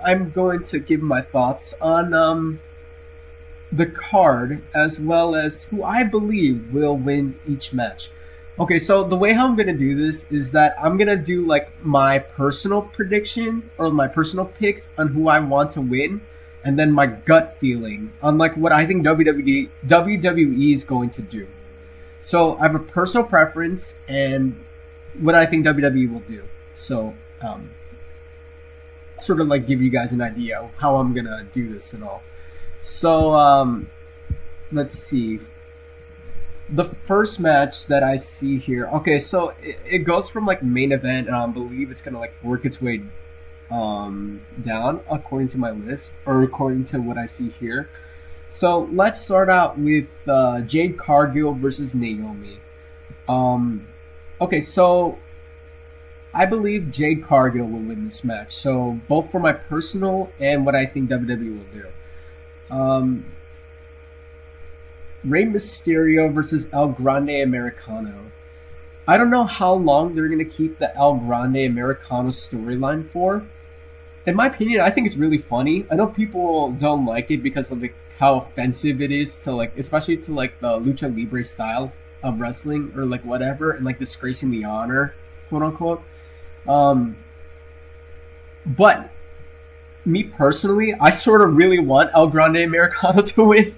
I'm going to give my thoughts on the card as well as who I believe will win each match. Okay, so the way how I'm gonna do this is that I'm gonna do like my personal prediction or my personal picks on who I want to win, and then my gut feeling on like what I think WWE is going to do. So I have a personal preference and what I think WWE will do. So sort of like give you guys an idea of how I'm gonna do this and all. So let's see. The first match that I see here. Okay, so it goes from like main event, and I believe it's gonna like work its way down according to my list or according to what I see here. So let's start out with Jade Cargill versus Naomi. Okay, so I believe Jade Cargill will win this match. So both for my personal and what I think WWE will do. Rey Mysterio versus El Grande Americano. I don't know how long they're going to keep the El Grande Americano storyline for. In my opinion, I think it's really funny. I know people don't like it because of like how offensive it is to like, especially to like the lucha libre style of wrestling or like whatever, and like disgracing the honor, quote unquote. But me personally, I sort of really want El Grande Americano to win.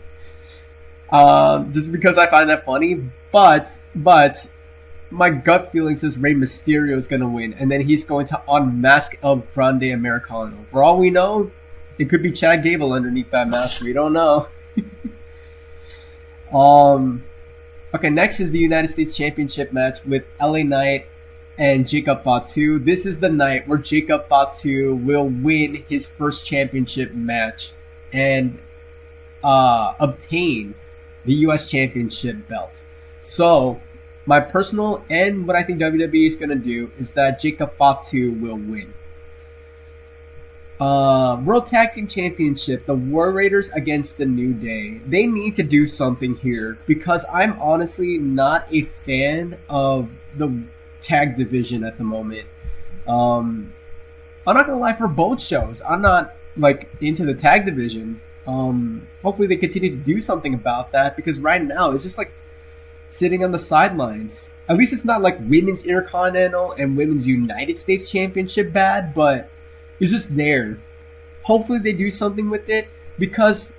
Just because I find that funny. But my gut feeling says Rey Mysterio is going to win, and then he's going to unmask El Grande Americano. For all we know, it could be Chad Gable underneath that mask. We don't know. Okay, next is the United States Championship match with LA Knight and Jacob Fatu. This is the night where Jacob Fatu will win his first championship match and obtain the U.S. Championship belt. So, my personal and what I think WWE is going to do is that Jacob Fatu will win. World Tag Team Championship, the War Raiders against the New Day. They need to do something here because I'm honestly not a fan of the tag division at the moment. I'm not gonna lie, for both shows, I'm not like into the tag division. Hopefully they continue to do something about that because right now it's just like sitting on the sidelines. At least it's not like Women's Intercontinental and Women's United States Championship bad, but it's just there. Hopefully they do something with it because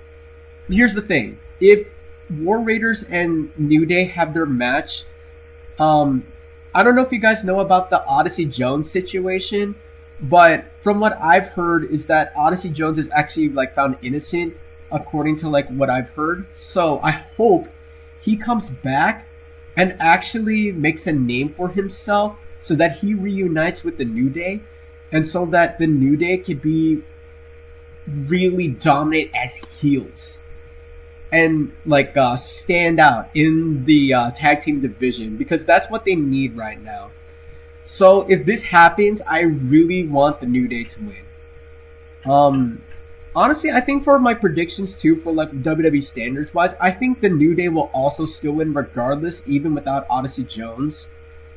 here's the thing. If War Raiders and New Day have their match, I don't know if you guys know about the Odyssey Jones situation, but from what I've heard is that Odyssey Jones is actually like found innocent according to like what I've heard. So I hope he comes back and actually makes a name for himself so that he reunites with the New Day and so that the New Day could be really dominant as heels and like stand out in the tag team division because that's what they need right now. So if this happens, I really want the New Day to win. Honestly, I think for my predictions too, for like WWE standards wise, I think the New Day will also still win regardless, even without Odyssey Jones,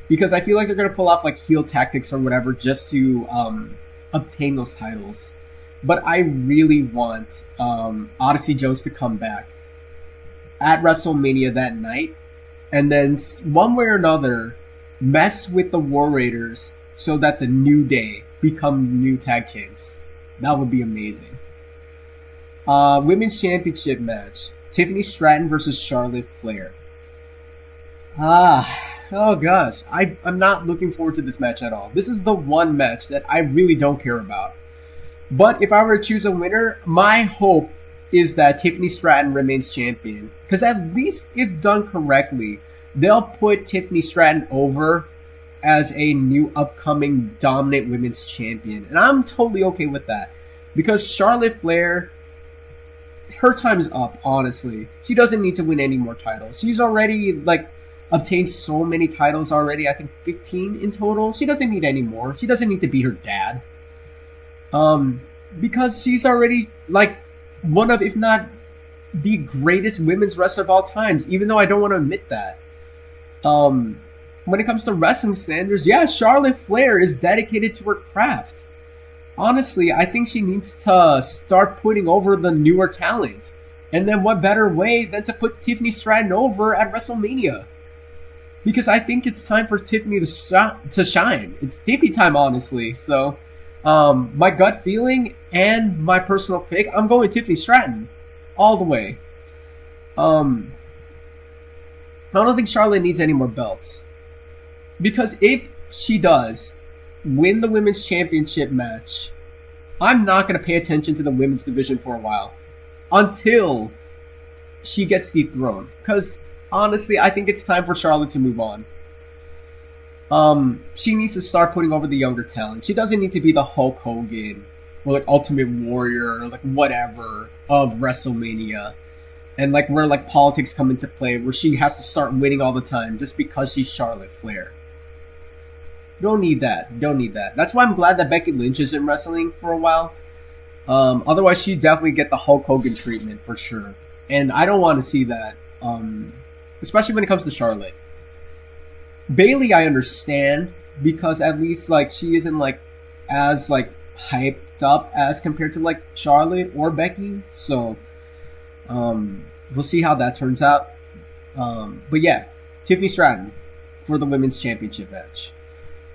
because I feel like they're gonna pull off like heel tactics or whatever just to obtain those titles. But I really want Odyssey Jones to come back at WrestleMania that night, and then one way or another mess with the War Raiders so that the New Day become new tag champs. That would be amazing. Women's Championship match. Tiffany Stratton versus Charlotte Flair. Oh gosh. I'm not looking forward to this match at all. This is the one match that I really don't care about. But if I were to choose a winner, my hope is that Tiffany Stratton remains champion. Because at least if done correctly, they'll put Tiffany Stratton over as a new upcoming dominant women's champion. And I'm totally okay with that. Because Charlotte Flair, her time's up, honestly. She doesn't need to win any more titles. She's already, like, obtained so many titles already. I think 15 in total. She doesn't need any more. She doesn't need to be her dad. Because she's already, like, one of, if not the greatest women's wrestler of all times, even though I don't want to admit that. When it comes to wrestling standards, yeah, Charlotte Flair is dedicated to her craft. Honestly, I think she needs to start putting over the newer talent. And then what better way than to put Tiffany Stratton over at WrestleMania? Because I think it's time for Tiffany to shine. It's Tiffany time, honestly. So, my gut feeling and my personal pick, I'm going Tiffany Stratton all the way. Um, I don't think Charlotte needs any more belts. Because if she does win the women's championship match, I'm not going to pay attention to the women's division for a while until she gets dethroned. Because honestly, I think it's time for Charlotte to move on. She needs to start putting over the younger talent. She doesn't need to be the Hulk Hogan or like Ultimate Warrior or like whatever of WrestleMania. And like where like politics come into play, where she has to start winning all the time just because she's Charlotte Flair. Don't need that. Don't need that. That's why I'm glad that Becky Lynch isn't wrestling for a while. Otherwise, she'd definitely get the Hulk Hogan treatment for sure. And I don't want to see that, especially when it comes to Charlotte. Bayley, I understand, because at least like she isn't like as like hyped up as compared to like Charlotte or Becky. So we'll see how that turns out. But yeah, Tiffany Stratton for the women's championship match.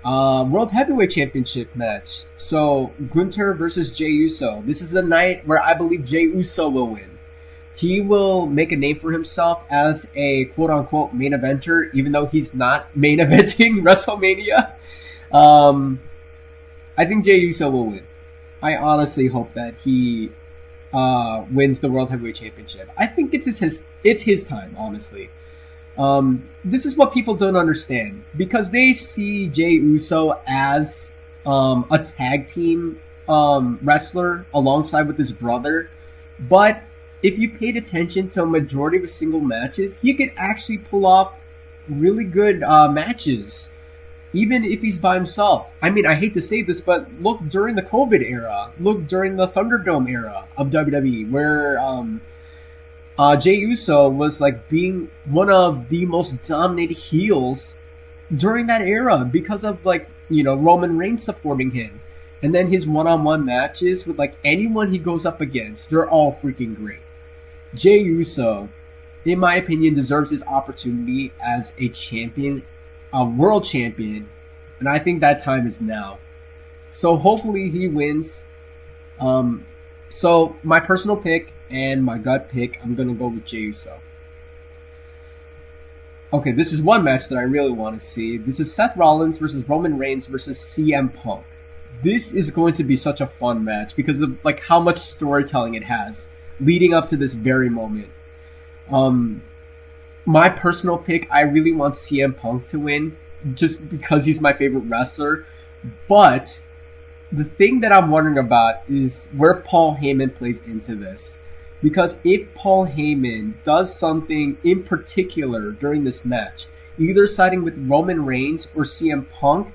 World Heavyweight Championship match. So, Gunther versus Jey Uso. This is the night where I believe Jey Uso will win. He will make a name for himself as a quote-unquote main eventer, even though he's not main eventing WrestleMania. I think Jey Uso will win. I honestly hope that he wins the World Heavyweight Championship. I think it's his time, honestly. This is what people don't understand, because they see Jey Uso as a tag team wrestler alongside with his brother, but if you paid attention to a majority of his single matches, he could actually pull off really good matches, even if he's by himself. I mean, I hate to say this, but look during the COVID era, look during the Thunderdome era of WWE, where Jey Uso was like being one of the most dominated heels during that era because of like, you know, Roman Reigns supporting him. And then his one-on-one matches with like anyone he goes up against, they're all freaking great. Jey Uso, in my opinion, deserves his opportunity as a champion, a world champion, and I think that time is now. So hopefully he wins. So my personal pick and my gut pick, I'm going to go with Jey Uso. Okay, this is one match that I really want to see. This is Seth Rollins versus Roman Reigns versus CM Punk. This is going to be such a fun match because of like how much storytelling it has leading up to this very moment. My personal pick, I really want CM Punk to win just because he's my favorite wrestler. But the thing that I'm wondering about is where Paul Heyman plays into this. Because if Paul Heyman does something in particular during this match, either siding with Roman Reigns or CM Punk,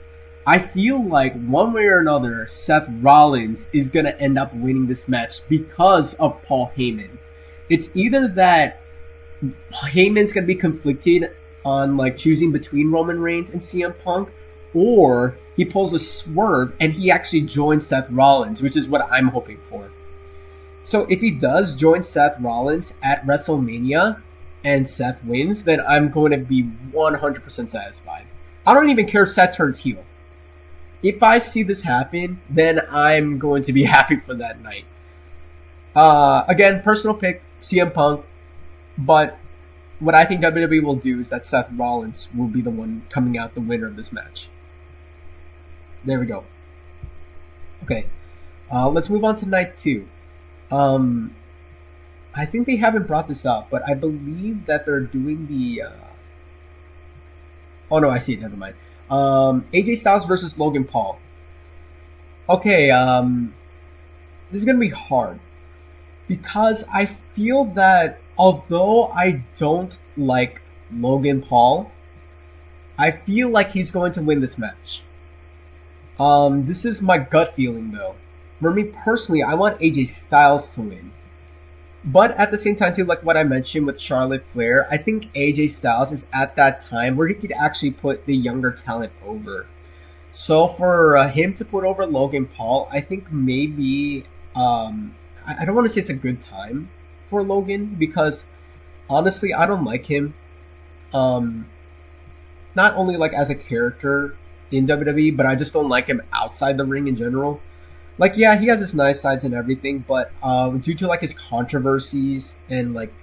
I feel like one way or another, Seth Rollins is going to end up winning this match because of Paul Heyman. It's either that Heyman's going to be conflicted on like choosing between Roman Reigns and CM Punk, or he pulls a swerve and he actually joins Seth Rollins, which is what I'm hoping for. So if he does join Seth Rollins at WrestleMania and Seth wins, then I'm going to be 100% satisfied. I don't even care if Seth turns heel. If I see this happen, then I'm going to be happy for that night. Again, personal pick, CM Punk. But what I think WWE will do is that Seth Rollins will be the one coming out the winner of this match. There we go. Okay, let's move on to night 2. I think they haven't brought this up, but I believe that they're doing the... Oh no, I see it, never mind. AJ Styles versus Logan Paul. Okay, this is going to be hard. Because I feel that although I don't like Logan Paul, I feel like he's going to win this match. This is my gut feeling though. For me personally, I want AJ Styles to win. But at the same time too, like what I mentioned with Charlotte Flair, I think AJ Styles is at that time where he could actually put the younger talent over. So for him to put over Logan Paul, I think maybe I don't want to say it's a good time for Logan because honestly, I don't like him. Um, Not only like as a character in WWE, but I just don't like him outside the ring in general. Like, yeah, he has his nice sides and everything, but due to like his controversies and like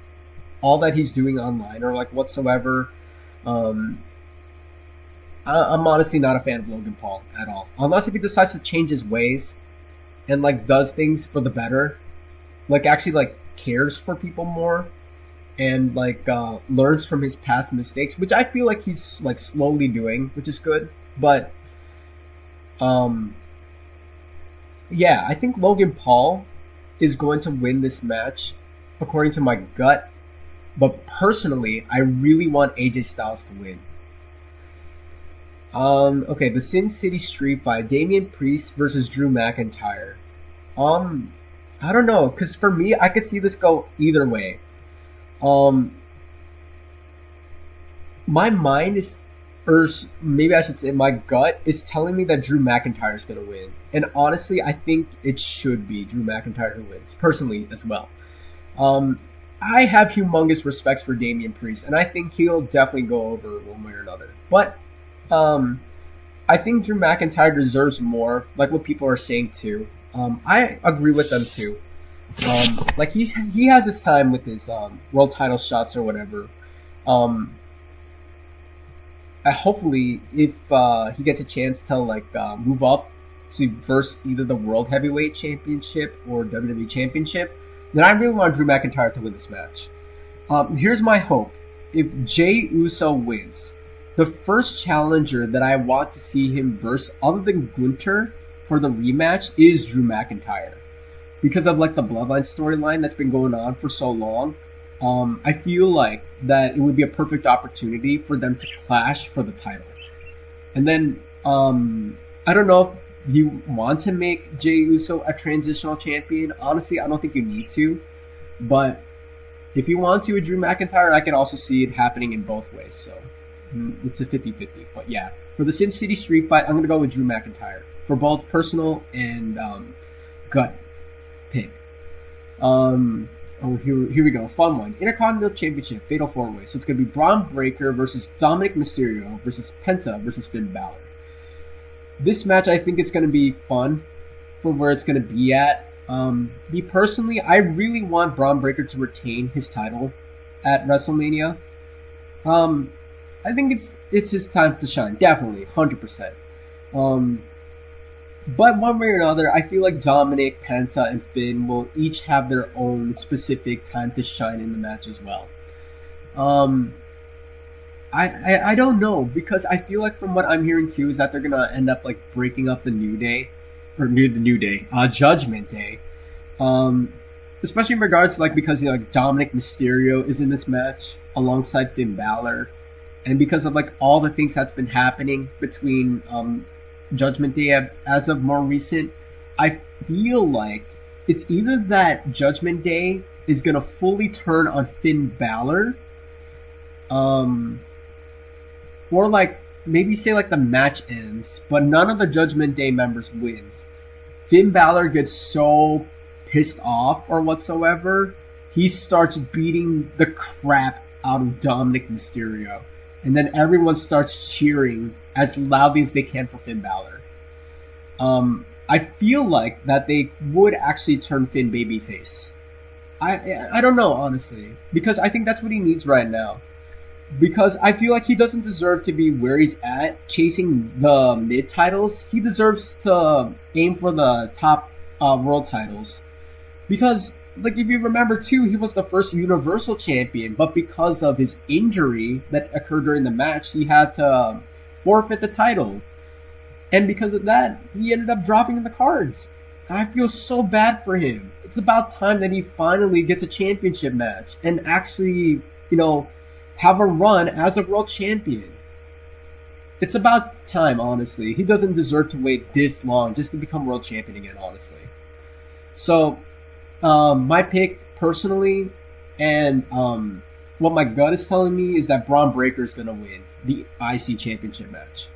all that he's doing online or like whatsoever, um, I'm honestly not a fan of Logan Paul at all. Unless if he decides to change his ways and like does things for the better, like actually like cares for people more and like learns from his past mistakes, which I feel like he's like slowly doing, which is good. But um, yeah, I think Logan Paul is going to win this match according to my gut. But personally, I really want AJ Styles to win. Okay, the Sin City Street Fight: Damian Priest versus Drew McIntyre. Um, I don't know, cause for me, I could see this go either way. Um, my mind is, or maybe I should say, my gut is telling me that Drew McIntyre is gonna win, and honestly, I think it should be Drew McIntyre who wins, personally as well. Um, I have humongous respects for Damian Priest, and I think he'll definitely go over one way or another. But um, I think Drew McIntyre deserves more, like what people are saying too. I agree with them too. Like he has his time with his world title shots or whatever. Um, hopefully, if he gets a chance to like move up to verse either the World Heavyweight Championship or WWE Championship, then I really want Drew McIntyre to win this match. Here's my hope: if Jey Uso wins, the first challenger that I want to see him verse, other than Gunther, for the rematch is Drew McIntyre because of like the Bloodline storyline that's been going on for so long. I feel like that it would be a perfect opportunity for them to clash for the title. And then I don't know if you want to make Jey Uso a transitional champion. Honestly, I don't think you need to. But if you want to with Drew McIntyre, I can also see it happening in both ways. So it's a 50-50. But yeah, for the Sin City Street Fight, I'm going to go with Drew McIntyre for both personal and gut pick. Here we go. Fun one. Intercontinental Championship, Fatal 4-Way. So it's going to be Braun Breaker versus Dominic Mysterio versus Penta versus Finn Balor. This match, I think it's going to be fun for where it's going to be at. Me personally, I really want Braun Breaker to retain his title at WrestleMania. I think it's his time to shine. Definitely, 100%. But one way or another, I feel like Dominic, Penta, and Finn will each have their own specific time to shine in the match as well. Um, I don't know because I feel like from what I'm hearing too is that they're gonna end up like breaking up the New Day or the New Day, Judgment Day. Especially in regards to like because you know, like Dominic Mysterio is in this match alongside Finn Balor, and because of like all the things that's been happening between Judgment Day as of more recent, I feel like it's either that Judgment Day is gonna fully turn on Finn Balor, or like maybe say like the match ends, but none of the Judgment Day members wins. Finn Balor gets so pissed off or whatsoever, he starts beating the crap out of Dominic Mysterio, and then everyone starts cheering as loudly as they can for Finn Balor. I feel like that they would actually turn Finn babyface. I don't know honestly because I think that's what he needs right now. Because I feel like he doesn't deserve to be where he's at, chasing the mid titles. He deserves to aim for the top world titles. Because, like, if you remember too, he was the first Universal Champion, but because of his injury that occurred during the match, he had to forfeit the title. And because of that, he ended up dropping in the cards. And I feel so bad for him. It's about time that he finally gets a championship match and actually, you know, have a run as a world champion. It's about time, honestly. He doesn't deserve to wait this long just to become world champion again, honestly. So, my pick personally, and what my gut is telling me is that Braun Breaker is going to win the IC championship match.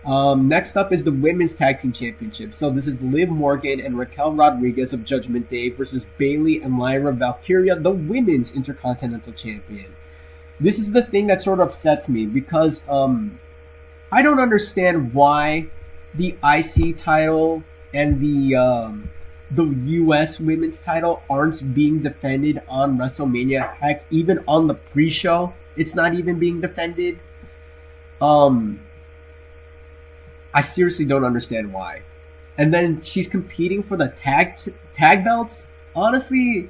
Next up is the Women's Tag Team Championship. So this is Liv Morgan and Raquel Rodriguez of Judgment Day versus Bayley and Lyra Valkyria, the Women's Intercontinental Champion. This is the thing that sort of upsets me because I don't understand why the IC title and the US Women's title aren't being defended on WrestleMania. Heck, even on the pre-show, it's not even being defended. I seriously don't understand why. And then she's competing for the tag belts. Honestly,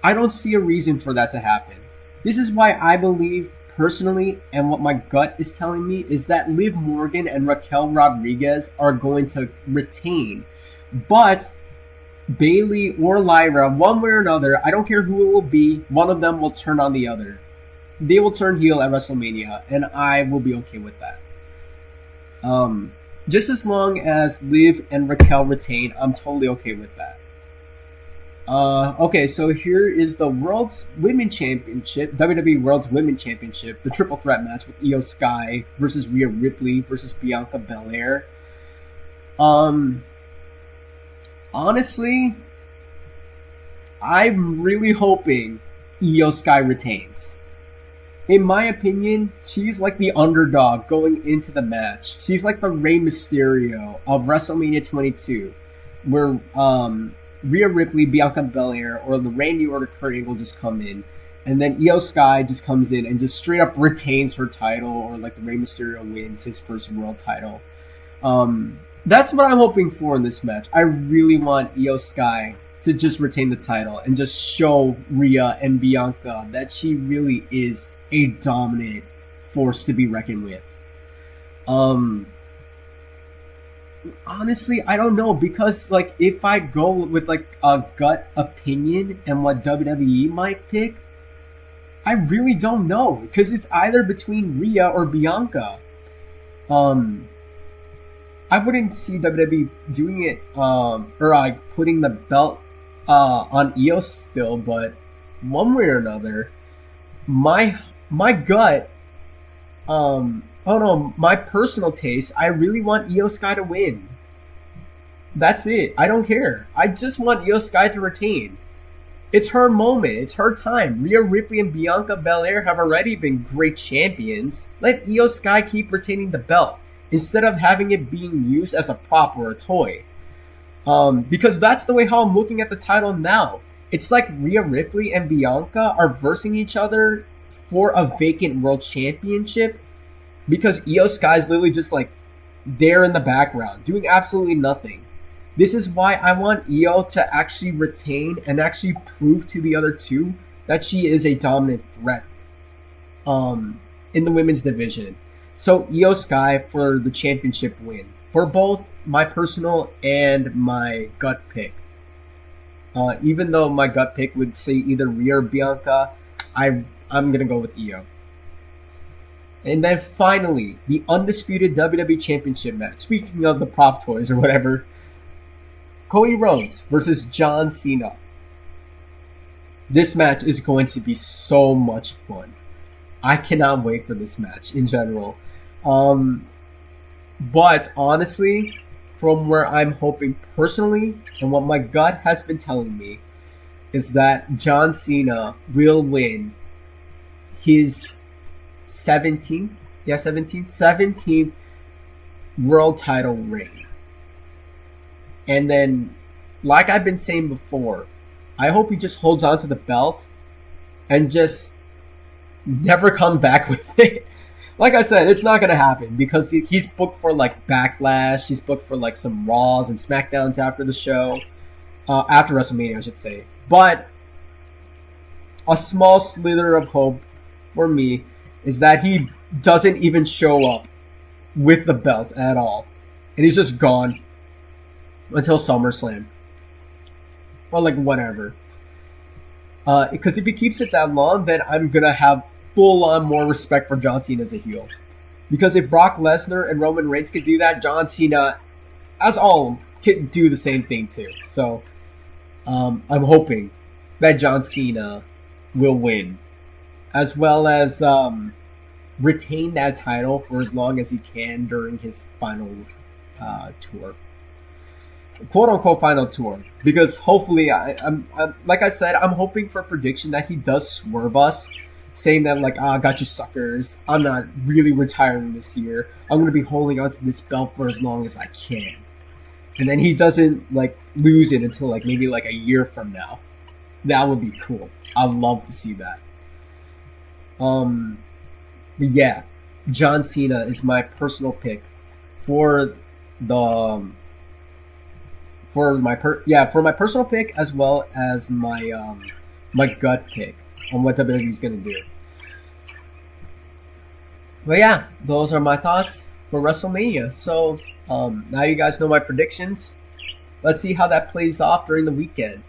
I don't see a reason for that to happen. This is why I believe personally, and what my gut is telling me, is that Liv Morgan and Raquel Rodriguez are going to retain. But Bayley or Lyra, one way or another, I don't care who it will be, one of them will turn on the other. They will turn heel at WrestleMania, and I will be okay with that. Just as long as Liv and Raquel retain, I'm totally okay with that. Okay, so here is the World's Women's Championship, WWE World's Women's Championship, the triple threat match with Io Sky versus Rhea Ripley versus Bianca Belair. Honestly, I'm really hoping Io Sky retains. In my opinion, she's like the underdog going into the match. She's like the Rey Mysterio of WrestleMania 22, where Rhea Ripley, Bianca Belair, or the Randy Orton, Kurt Angle just come in, and then Io Sky just comes in and just straight up retains her title, or like the Rey Mysterio wins his first world title. That's what I'm hoping for in this match. I really want Io Sky to just retain the title and just show Rhea and Bianca that she really is a dominant force to be reckoned with. Honestly, I don't know, because like if I go with like a gut opinion and what WWE might pick, I really don't know, because it's either between Rhea or Bianca. I wouldn't see WWE doing it or like putting the belt on Io still, but one way or another, my gut, my personal taste, I really want Io Sky to win. That's it. I don't care. I just want Io Sky to retain. It's her moment. It's her time. Rhea Ripley and Bianca Belair have already been great champions. Let Io Sky keep retaining the belt instead of having it being used as a prop or a toy. Because that's the way how I'm looking at the title now. It's like Rhea Ripley and Bianca are versing each other for a vacant world championship, because Io Sky is literally just like there in the background doing absolutely nothing. This is why I want Io to actually retain and actually prove to the other two that she is a dominant threat in the women's division. So Io Sky for the championship win, for both my personal and my gut pick. Even though my gut pick would say either Rhea or Bianca, I'm gonna go with Io. And then finally, the undisputed WWE Championship match. Speaking of the prop toys or whatever, Cody Rhodes versus John Cena. This match is going to be so much fun. I cannot wait for this match in general. But honestly, from where I'm hoping personally, and what my gut has been telling me, is that John Cena will win his 17th world title reign. And then, like I've been saying before, I hope he just holds on to the belt and just never come back with it. Like I said, it's not going to happen because he's booked for like Backlash. He's booked for like some Raws and SmackDowns after the show. After WrestleMania, I should say. But a small slither of hope for me is that he doesn't even show up with the belt at all. And he's just gone until SummerSlam. Or like whatever. Because if he keeps it that long, then I'm going to have full-on more respect for John Cena as a heel. Because if Brock Lesnar and Roman Reigns could do that, John Cena, as all, can do the same thing too. So, I'm hoping that John Cena will win. As well as retain that title for as long as he can during his final tour, quote unquote final tour. Because hopefully, I'm like I said, I'm hoping for a prediction that he does swerve us, saying that like, I got you suckers. I'm not really retiring this year. I'm gonna be holding onto this belt for as long as I can. And then he doesn't like lose it until like maybe like a year from now. That would be cool. I'd love to see that. But yeah, John Cena is my personal pick for the for my personal pick as well as my gut pick on what WWE's gonna do. But yeah, those are my thoughts for WrestleMania. So now you guys know my predictions. Let's see how that plays off during the weekend.